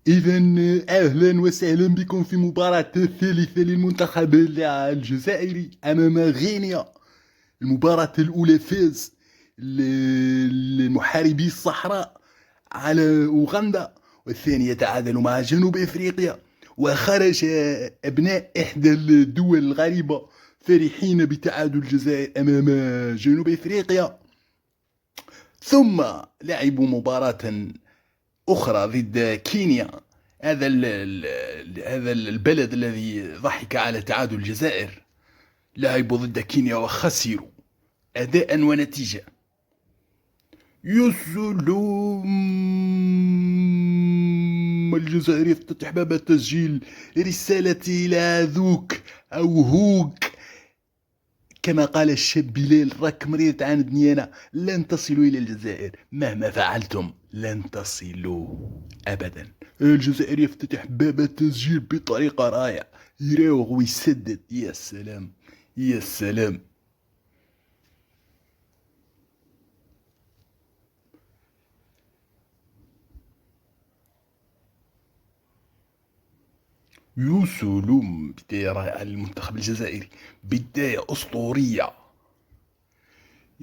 إذا أهلا وسهلا بكم في مباراة الثالثة للمنتخب الجزائري أمام غينيا. المباراة الأولى فاز المحاربي الصحراء على أوغندا، والثانية تعادلوا مع جنوب إفريقيا، وخرج أبناء إحدى الدول الغريبة فرحين بتعادل الجزائر أمام جنوب إفريقيا. ثم لعبوا مباراة أخرى ضد كينيا، هذا البلد الذي ضحك على تعادل الجزائر. لعبوا ضد كينيا وخسروا أداء ونتيجة. يسلم، الجزائر يفتتح باب التسجيل. رسالتي إلى ذوك أو هوك، كما قال الشاب بلال، راك مريض عندني أنا. لن تصلوا إلى الجزائر مهما فعلتم، لن تصلوا أبدا. الجزائر يفتتح باب التسجيل بطريقة رائعة، يراوغ ويسدد. يا سلام يا سلام. يا سلام، بداية رائعة للمنتخب الجزائري، بداية أسطورية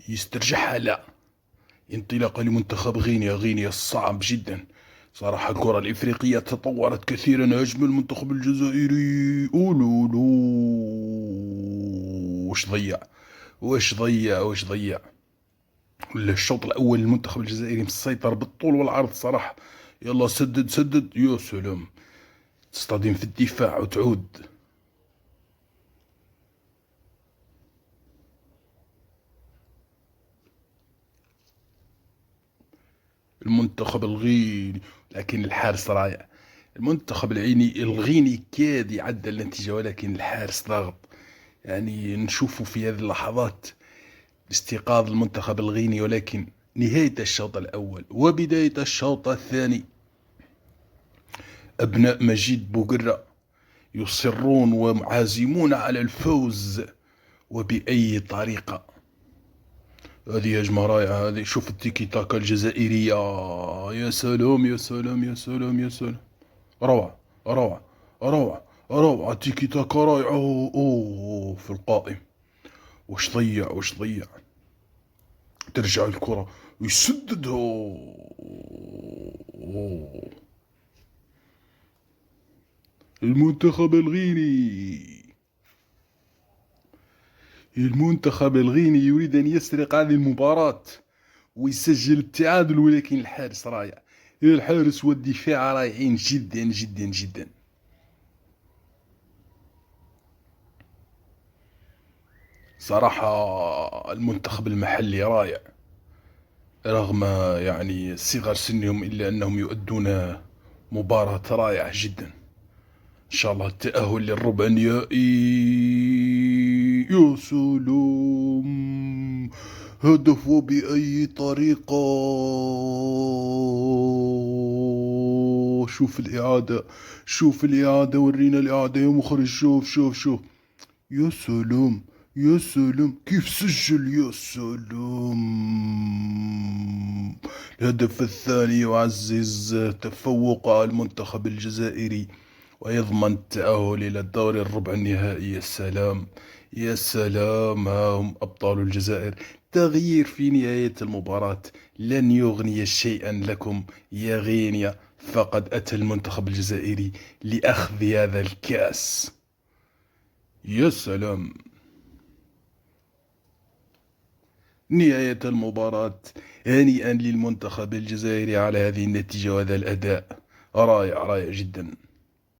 يسترجعها. لا، انطلاقة لمنتخب غينيا. غينيا صعب جدا صراحة. الكرة الإفريقية تطورت كثيرا. هجم المنتخب الجزائري. أولولو، وش ضيع وش ضيع وش ضيع. الشوط الأول المنتخب الجزائري مسيطر بالطول والعرض صراحة. يلا سدد سدد. يا سلام، تصطدم في الدفاع وتعود. المنتخب الغيني، لكن الحارس رائع. المنتخب الغيني كاد يعدل النتيجة، ولكن الحارس ضغط. يعني نشوف في هذه اللحظات استيقاظ المنتخب الغيني، ولكن نهاية الشوط الأول وبداية الشوط الثاني أبناء مجيد بوقرة يصرون وعازمون على الفوز وبأي طريقة. هذه هجمة رائعة. هذه شوف التيكي تاكا الجزائرية. يا سلام يا سلام يا سلام يا سلام. روعة روعة روعة روعة. تيكي تاكا رائعة. أوه في القائم. وش ضيع. ترجع الكرة ويسدد. أوه. المنتخب الغيني. المنتخب الغيني يريد أن يسرق هذه المباراة ويسجل التعادل، ولكن الحارس رائع. الحارس والدفاع رائعين جدا جدا جدا. صراحة المنتخب المحلي رائع، رغم يعني صغر سنهم، إلا أنهم يؤدون مباراة رائعة جدا. إن شاء الله التأهل للربع النهائي. يا سلام، هدف وبأي طريقة. شوف الإعادة، شوف الإعادة، ورينا الإعادة يا مخرج. شوف شوف شوف. يا سلام يا سلام، كيف سجل. يا سلام. الهدف الثاني يعزز تفوق المنتخب الجزائري ويضمن التأهل إلى الدور الربع النهائي. يا سلام يا سلام. ها هم أبطال الجزائر. تغيير في نهاية المباراة لن يغني شيئا لكم يا غينيا، فقد أتى المنتخب الجزائري لأخذ هذا الكأس. يا سلام. نهاية المباراة. هنيئا للمنتخب الجزائري على هذه النتيجة وهذا الأداء. رائع رائع جدا.